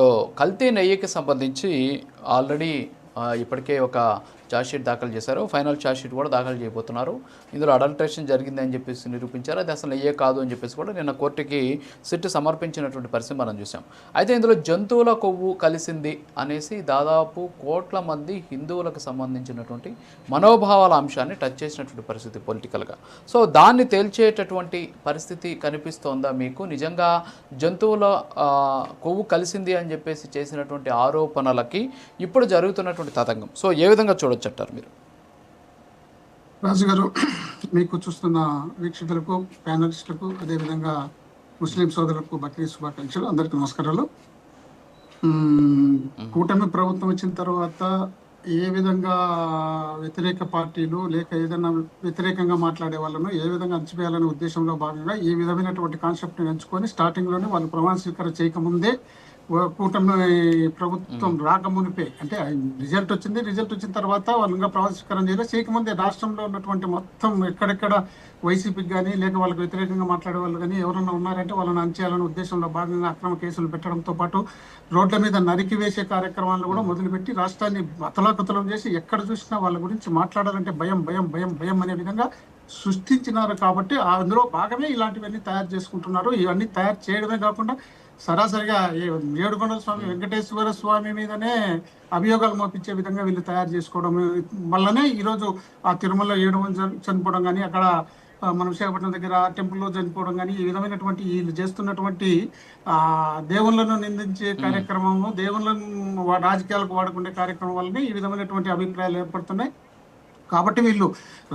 So కల్తీ నెయ్యికి సంబంధించి already ఇప్పటికే ఒక ఛార్జ్షీట్ దాఖలు చేశారు. ఫైనల్ ఛార్జ్షీట్ కూడా దాఖలు చేయబోతున్నారు. ఇందులో అడల్ట్రేషన్ జరిగింది అని చెప్పేసి నిరూపించారు. అది అసలు నెయ్యే కాదు అని చెప్పేసి కూడా నిన్న కోర్టుకి సిట్ సమర్పించినటువంటి పరిస్థితి మనం చూసాం. అయితే ఇందులో జంతువుల కొవ్వు కలిసింది అనేసి దాదాపు కోట్ల మంది హిందువులకు సంబంధించినటువంటి మనోభావాల అంశాన్ని టచ్ చేసినటువంటి పరిస్థితి పొలిటికల్గా. సో దాన్ని తేల్చేటటువంటి పరిస్థితి కనిపిస్తోందా మీకు? నిజంగా జంతువుల కొవ్వు కలిసింది అని చెప్పేసి చేసినటువంటి ఆరోపణలకి ఇప్పుడు జరుగుతున్నటువంటి తతంగం సో ఏ విధంగా చూడొచ్చు అంటారు మీరు? రాజు గారు, మీకు చూస్తున్న వీక్షకులకు, ప్యానలిస్టులకు, అదేవిధంగా ముస్లిం సోదరులకు బక్రీద్ శుభాకాంక్షలు. అందరికీ నమస్కారాలు. కూటమి ప్రభుత్వం వచ్చిన తర్వాత ఏ విధంగా వ్యతిరేక పార్టీలు లేక ఏదైనా వ్యతిరేకంగా మాట్లాడే వాళ్ళను ఏ విధంగా అణచివేయాలనే ఉద్దేశంలో భాగంగా ఈ విధమైనటువంటి కాన్సెప్ట్ని ఎంచుకొని స్టార్టింగ్లోనే వాళ్ళు ప్రమాణ స్వీకారం చేయకముందే కూటమి ప్రభుత్వం రాకమునిపే, అంటే రిజల్ట్ వచ్చిన తర్వాత వాళ్ళు ఇంకా ప్రమాణ స్వీకారం చేయకముందే రాష్ట్రంలో ఉన్నటువంటి మొత్తం ఎక్కడెక్కడ వైసీపీకి కానీ లేక వాళ్ళకి వ్యతిరేకంగా మాట్లాడే వాళ్ళు కానీ ఎవరన్నా ఉన్నారంటే వాళ్ళని అంచేయాలనే ఉద్దేశంలో భాగంగా అక్రమ కేసులు పెట్టడంతో పాటు రోడ్ల మీద నరికి వేసే కార్యక్రమాలను కూడా మొదలుపెట్టి రాష్ట్రాన్ని అతలాకుతలం చేసి ఎక్కడ చూసినా వాళ్ళ గురించి మాట్లాడాలంటే భయం భయం భయం భయం అనే విధంగా సృష్టించినారు. కాబట్టి అందులో భాగమే ఇలాంటివన్నీ తయారు చేసుకుంటున్నారు. ఇవన్నీ తయారు చేయడమే కాకుండా సరాసరిగా ఏడుకొండల స్వామి వెంకటేశ్వర స్వామి మీదనే అభియోగాలు మోపించే విధంగా వీళ్ళు తయారు చేసుకోవడం వల్లనే ఈరోజు ఆ తిరుమల 7 మంది చనిపోవడం కానీ, అక్కడ మన విశాఖపట్నం దగ్గర టెంపుల్లో చనిపోవడం కానీ, ఈ విధమైనటువంటి వీళ్ళు చేస్తున్నటువంటి దేవుళ్ళను నిందించే కార్యక్రమము, దేవుళ్ళను రాజకీయాలకు వాడుకునే కార్యక్రమం వల్లనే ఈ విధమైనటువంటి అభిప్రాయాలు ఏర్పడుతున్నాయి. కాబట్టి వీళ్ళు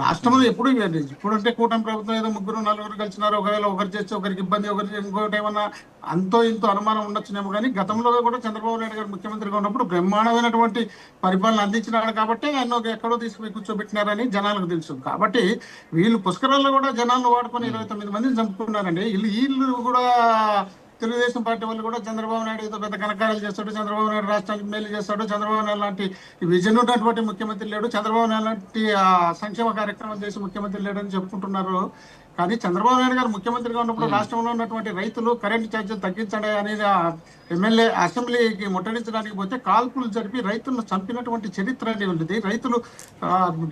రాష్ట్రంలో ఇప్పుడంటే కూటమి ప్రభుత్వం ఏదో 3-4 కలిసినారు, ఒకవేళ ఒకరు చేస్తే ఒకరికి ఇబ్బంది, ఒకరికి ఇంకోటి ఏమన్నా అంతో ఇంతో అనుమానం ఉండొచ్చునేమో. కానీ గతంలో కూడా చంద్రబాబు నాయుడు గారు ముఖ్యమంత్రిగా ఉన్నప్పుడు బ్రహ్మాండమైనటువంటి పరిపాలన అందించినాడు కాబట్టి ఆయన ఎక్కడో తీసుకుని కూర్చోబెట్టినారని జనాలకు తెలుసు. కాబట్టి వీళ్ళు పుష్కరాల్లో కూడా జనాలను వాడుకొని 29 మందిని చంపుకున్నారండి. వీళ్ళు కూడా తెలుగుదేశం పార్టీ వాళ్ళు కూడా చంద్రబాబు నాయుడు ఏదో పెద్ద కనకారాలు చేస్తాడు, చంద్రబాబు నాయుడు రాష్ట్రానికి మేలు చేస్తాడు, చంద్రబాబు నాయుడు లాంటి విజన్ ఉన్నటువంటి ముఖ్యమంత్రి లేడు, చంద్రబాబు నాయుడు లాంటి సంక్షేమ కార్యక్రమం చేసి ముఖ్యమంత్రి లేడని చెప్పుకుంటున్నారు. కానీ చంద్రబాబు నాయుడు గారు ముఖ్యమంత్రిగా ఉన్నప్పుడు రాష్ట్రంలో ఉన్నటువంటి రైతులు కరెంటు ఛార్జీలు తగ్గించండి అనేది ఎమ్మెల్యే అసెంబ్లీకి ముట్టడించడానికి పోతే కాల్పులు జరిపి రైతులను చంపినటువంటి చరిత్ర అనేది ఉంటుంది. రైతులు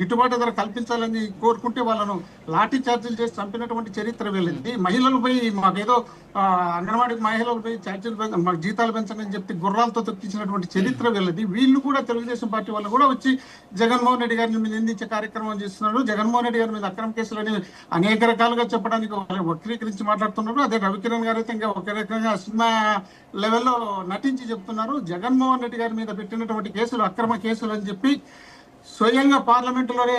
గిట్టుబాటు ధర కల్పించాలని కోరుకుంటే వాళ్ళను లాఠీ ఛార్జీలు చేసి చంపినటువంటి చరిత్ర వెళ్ళింది. మహిళలు పోయి మాకేదో అంగన్వాడీ మహిళలు పోయి ఛార్జీలు మాకు జీతాలు పెంచని చెప్పి గుర్రాలతో తొక్కించినటువంటి చరిత్ర వెళ్ళింది. వీళ్ళు కూడా తెలుగుదేశం పార్టీ వాళ్ళు కూడా వచ్చి జగన్మోహన్ రెడ్డి గారిని నిందించే కార్యక్రమం చేస్తున్నారు. జగన్మోహన్ రెడ్డి గారి మీద అక్రమ కేసులని అనేక రకాలుగా చెప్పడానికి వక్రీకరించి మాట్లాడుతున్నారు. అదే రవికిరణ్ గారు అయితే ఇంకా ఒక రకంగా సినిమా లెవెల్లో నటించి చెప్తున్నారు. జగన్మోహన్ రెడ్డి గారి మీద పెట్టినటువంటి కేసులు అక్రమ కేసులు అని చెప్పి స్వయంగా పార్లమెంటులోనే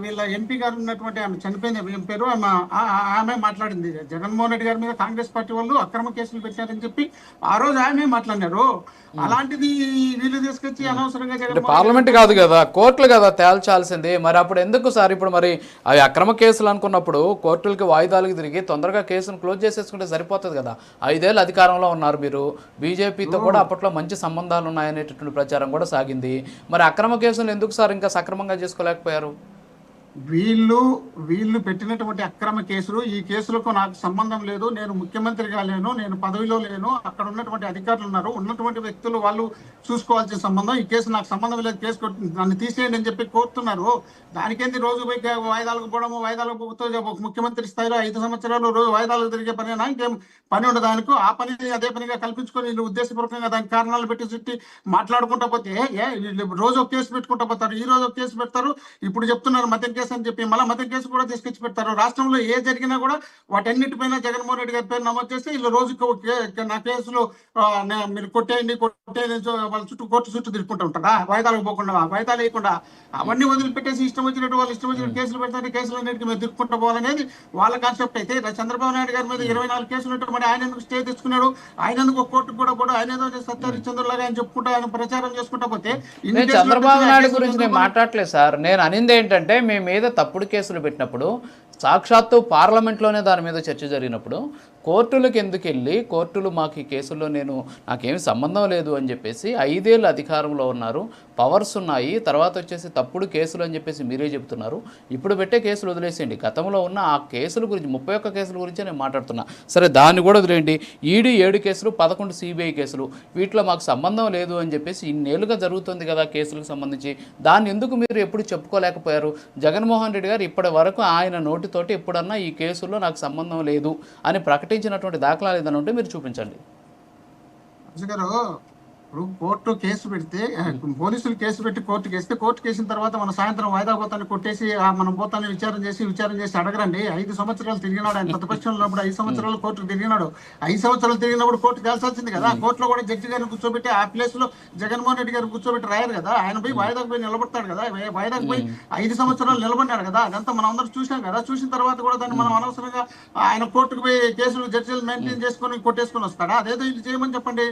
వీళ్ళ ఎంపీ గారు ఉన్నటువంటి ఆమె చనిపోయింది, ఏం పేరు ఆమె మాట్లాడింది. జగన్మోహన్ రెడ్డి గారి మీద కాంగ్రెస్ పార్టీ వాళ్ళు అక్రమ కేసులు పెట్టారని చెప్పి ఆ రోజు ఆమె మాట్లాడినారు. అలాంటిది వీళ్ళు తీసుకొచ్చి అనవసరంగా పార్లమెంట్ కాదు కదా, కోర్టులు కదా తేల్చాల్సింది. మరి అప్పుడు ఎందుకు సార్ ఇప్పుడు మరి అవి అక్రమ కేసులు అనుకున్నప్పుడు కోర్టులకి వాయిదాలకు తిరిగి తొందరగా కేసును క్లోజ్ చేసేసుకుంటే సరిపోతుంది కదా. 5 ఏళ్ళు అధికారంలో ఉన్నారు మీరు, బీజేపీతో కూడా అప్పట్లో మంచి సంబంధాలు ఉన్నాయనేటటువంటి ప్రచారం కూడా సాగింది. మరి అక్రమ కేసులు ఎందుకు సార్ ఇంకా సక్రమంగా చేసుకోలేకపోయారు? వీళ్ళు పెట్టినటువంటి అక్రమ కేసులు, ఈ కేసులకు నాకు సంబంధం లేదు, నేను ముఖ్యమంత్రిగా లేను, నేను పదవిలో లేను, అక్కడ ఉన్నటువంటి అధికారులు ఉన్నారు, ఉన్నటువంటి వ్యక్తులు వాళ్ళు చూసుకోవాల్సిన సంబంధం, ఈ కేసు నాకు సంబంధం లేదు, కేసు నన్ను తీసేయండి అని చెప్పి కోరుతున్నారు. దానికేంది రోజు పోయి వాయిదాలకు పోవడము, వాయిదాలకు ముఖ్యమంత్రి స్థాయిలో 5 సంవత్సరాలు రోజు వాయిదాలకు తిరిగే పని ఇంకేం పని ఉండదు ఆయనకు. ఆ పని అదే పనిగా కల్పించుకొని వీళ్ళు ఉద్దేశపూర్వకంగా దానికి కారణాలు పెట్టి చుట్టి మాట్లాడుకుంటా పోతే రోజు ఒక కేసు పెట్టుకుంటా పోతారు. ఈ రోజు ఒక కేసు పెడతారు, ఇప్పుడు చెప్తున్నారు మద్యం కేసు అని చెప్పి మళ్ళీ మద్యం కేసు కూడా తీసుకొచ్చి పెడతారు. రాష్ట్రంలో ఏ జరిగినా కూడా వాటన్నిటిపైన జగన్మోహన్ రెడ్డి గారి పేరు నమోదు చేస్తే వీళ్ళు రోజుకు నా కేసులు మీరు కొట్టేయండి వాళ్ళ చుట్టూ కోర్టు చుట్టూ తిరుగుకుంటూ ఉంటారా? వాయిదాలకు పోకుండా, వాయిదాలు వేయకుండా అవన్నీ వదిలిపెట్టేసి ఇష్టం వచ్చినట్టు వాళ్ళు ఇష్టం వచ్చినట్టు కేసులు పెడతారు. కేసులు అన్నిటికీ మీరు తిరుగుకుంటూ పోవాలనేది వాళ్ళ కాన్సెప్ట్. అయితే చంద్రబాబు నాయుడు గారి మీద 24 కేసులు ఉంటే మరి ఆయన ఎందుకు స్టే తెచ్చుకున్నాడు? ఆయన ఎందుకు కోర్టుకు కూడా ఆయన ఏదో సత్యహరిచంద్రులాగా ఆయన చెప్పుకుంటా ఆయన ప్రచారం చేసుకుంటా పోతే చంద్రబాబు నాయుడు గురించి నేను మాట్లాడలేదు సార్. నేను అనింది ఏంటంటే మీ మీద తప్పుడు కేసులు పెట్టినప్పుడు సాక్షాత్తు పార్లమెంట్లోనే దాని మీద చర్చ జరిగినప్పుడు కోర్టులకు ఎందుకు వెళ్ళి కోర్టులు మాకు ఈ కేసుల్లో నాకేమి సంబంధం లేదు అని చెప్పేసి 5 ఏళ్ళు అధికారంలో ఉన్నారు, పవర్స్ ఉన్నాయి, తర్వాత వచ్చేసి తప్పుడు కేసులు అని చెప్పేసి మీరే చెబుతున్నారు. ఇప్పుడు పెట్టే కేసులు వదిలేసేయండి, గతంలో ఉన్న ఆ కేసుల గురించి 31 కేసుల గురించే నేను మాట్లాడుతున్నా. సరే దాన్ని కూడా వదిలేయండి. ఈడీ 7 కేసులు, 11 సిబిఐ కేసులు, వీటిలో మాకు సంబంధం లేదు అని చెప్పేసి ఇన్నేళ్ళుగా జరుగుతుంది కదా కేసులకు సంబంధించి. దాన్ని ఎందుకు మీరు ఎప్పుడు చెప్పుకోలేకపోయారు? జగన్మోహన్ రెడ్డి గారు ఇప్పటి వరకు ఆయన నోటితోటి ఎప్పుడన్నా ఈ కేసుల్లో నాకు సంబంధం లేదు అని ప్రకటించినటువంటి దాఖలాలు ఏదైనా ఉంటే మీరు చూపించండి. గారు ఇప్పుడు కోర్టు కేసు పెడితే పోలీసులు కేసు పెట్టి కోర్టుకి వేస్తే కోర్టుకి వేసిన తర్వాత మన సాయంత్రం వాయిదా పోతాన్ని కొట్టేసి మనం పోతాన్ని విచారణ చేసి అడగరండి. 5 సంవత్సరాలు తిరిగినాడు ఆయన ప్రతిపక్షంలో ఉన్నప్పుడు, 5 సంవత్సరాలు కోర్టుకు తిరిగినాడు. 5 సంవత్సరాలు తిరిగినప్పుడు కోర్టు తేల్చాల్సింది కదా. కోర్టులో కూడా జడ్జి గారిని కూర్చోబెట్టి ఆ ప్లేస్ లో జగన్మోహన్ రెడ్డి గారిని కూర్చోబెట్టి రాయారు కదా. ఆయన పోయి వాయిదాకు పోయి నిలబడతాడు కదా, వాయిదాకు పోయి 5 సంవత్సరాలు నిలబడ్డాడు కదా. అదంతా మనం అందరూ చూసాం కదా. చూసిన తర్వాత కూడా దాన్ని మనం అనవసరంగా ఆయన కోర్టుకు పోయి కేసులు జడ్జిలు మెయింటైన్ చేసుకొని కొట్టేసుకొని వస్తాడా? అదేదో ఇది చేయమని చెప్పండి.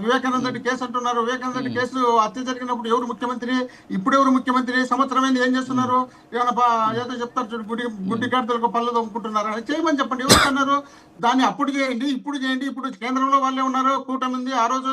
వివేకానంద రెడ్డి కేసు అంటున్నారు. వివేకానంద రెడ్డి కేసు హత్య జరిగినప్పుడు ఎవరు ముఖ్యమంత్రి, ఇప్పుడు ఎవరు ముఖ్యమంత్రి, సంవత్సరం ఏం చేస్తున్నారు? ఏదో చెప్తారు చూడు, గుడ్డి గాడిదలకు పళ్ళు తోముకుంటున్నారు అని చేయమని చెప్పండి. ఎవరు అన్నారు? దాన్ని అప్పుడు చేయండి, ఇప్పుడు చేయండి. ఇప్పుడు కేంద్రంలో వాళ్ళే ఉన్నారు, కూటమి ఉంది, ఆ రోజు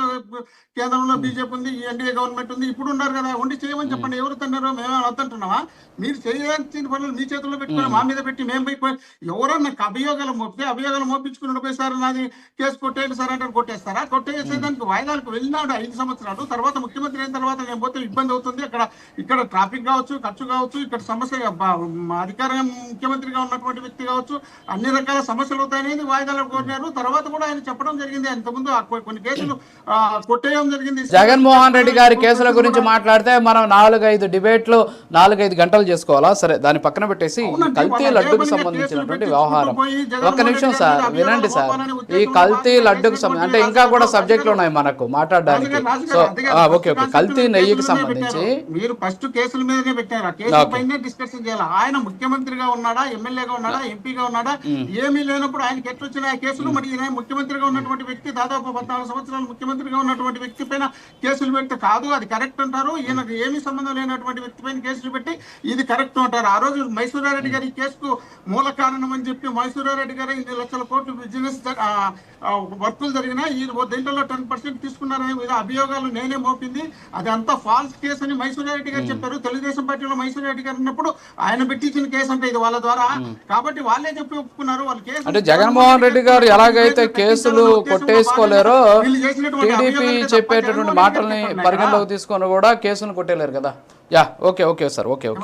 కేంద్రంలో బీజేపీ ఉంది, ఎన్డీఏ గవర్నమెంట్ ఉంది, ఇప్పుడు ఉన్నారు కదా, ఉండి చేయమని చెప్పండి. ఎవరు తన్నారు? మేమే వద్దంటున్నావా? మీరు చేయాల్సిన పనులు మీ చేతుల్లో పెట్టుకుని మా మీద పెట్టి మేము పోయి ఎవరన్నా అభియోగాలు మోపితే అభియోగాలు మోపించుకుని పోయి సార్ నాది కేసు కొట్టేయండి సార్ అంటే కొట్టేస్తారా? కొట్టేసేదానికి వాయిదాలకు వెళ్ళినాడు 5 సంవత్సరాలు. తర్వాత ముఖ్యమంత్రి అయిన తర్వాత నేను పోతే ఇబ్బంది అవుతుంది, ఇక్కడ ట్రాఫిక్ కావచ్చు, ఖర్చు కావచ్చు, ఇక్కడ సమస్య అధికారం ముఖ్యమంత్రిగా ఉన్నటువంటి వ్యక్తి కావచ్చు, అన్ని రకాల సమస్యలు అవుతాయనేది వాయిదాలు కోరినారు. తర్వాత కూడా ఆయన చెప్పడం జరిగింది. ఇంతకుముందు కొన్ని కేసులు కొట్టేయడం జరిగింది. జగన్మోహన్ రెడ్డి గారి కేసుల గురించి మాట్లాడితే మనం 4-5 డిబేట్లు 4-5 గంటలు చేసుకోవాలా? సరే దాన్ని పక్కన పెట్టేసి కల్తీ లడ్డుకు సంబంధించినటువంటి వ్యవహారం ఒక్క నిమిషం సార్ వినండి సార్. ఈ కల్తీ లడ్డుకు అంటే ఇంకా కూడా సబ్జెక్టులు ఉన్నాయి మనకు మాట్లాడడానికి. సో ఓకే కల్తీ నెయ్యికి సంబంధించి మీరు ఫస్ట్ కేసుల మీదనే పెట్టారు, ఆ కేసుల పైనే డిస్కషన్ చేయాలి. ఆయన ముఖ్యమంత్రిగా ఉన్నాడా, ఎమ్మెల్యేగా ఉన్నాడా, ఎంపీగా ఉన్నాడా? ఏమీ లేనప్పుడు ఆయనకి ఎట్లొచ్చిన ఆ కేసులు? మరి ఈయన ముఖ్యమంత్రిగా ఉన్నటువంటి వ్యక్తి, దాదాపు 14 సంవత్సరాలు ముఖ్యమంత్రిగా ఉన్నటువంటి వ్యక్తి పైన కేసులు పెడితే కాదు, అది కరెక్ట్ అంటారు. ఈయనకు ఏమీ సంబంధం లేనటువంటి వ్యక్తి పైన కేసులు పెట్టి ఇది కరెక్ట్ అంటారు. ఆ రోజు మైసూరారెడ్డి గారి కేసుకు మూల కారణం అని చెప్పి మైసూరారెడ్డి గారు 2 లక్షల కోట్లు బిజినెస్ వర్కులు జరిగినా ఈ దీంట్లో 10% తీసుకున్నారనే అభియోగాలు నేనే మోపింది, అది అంతా ఫాల్స్ కేసు అని మైసూరారెడ్డి గారు చెప్పారు. తెలుగుదేశం పార్టీలో మైసూరారెడ్డి గారు ఉన్నప్పుడు ఆయన పెట్టించిన కేసు అంటే ఇది వాళ్ళ ద్వారా, కాబట్టి వాళ్ళే చెప్పి ఒప్పుకున్నారు. వాళ్ళు కేసు అంటే జగన్మోహన్ రెడ్డి గారు ఎలాగైతే కేసులు కొట్టేసుకోలేరో టీడీపీ చెప్పేటటువంటి మాటల్ని పరిగణలోకి తీసుకొని కూడా కేసులు కొట్టేలేరు కదా. Yeah okay sir okay.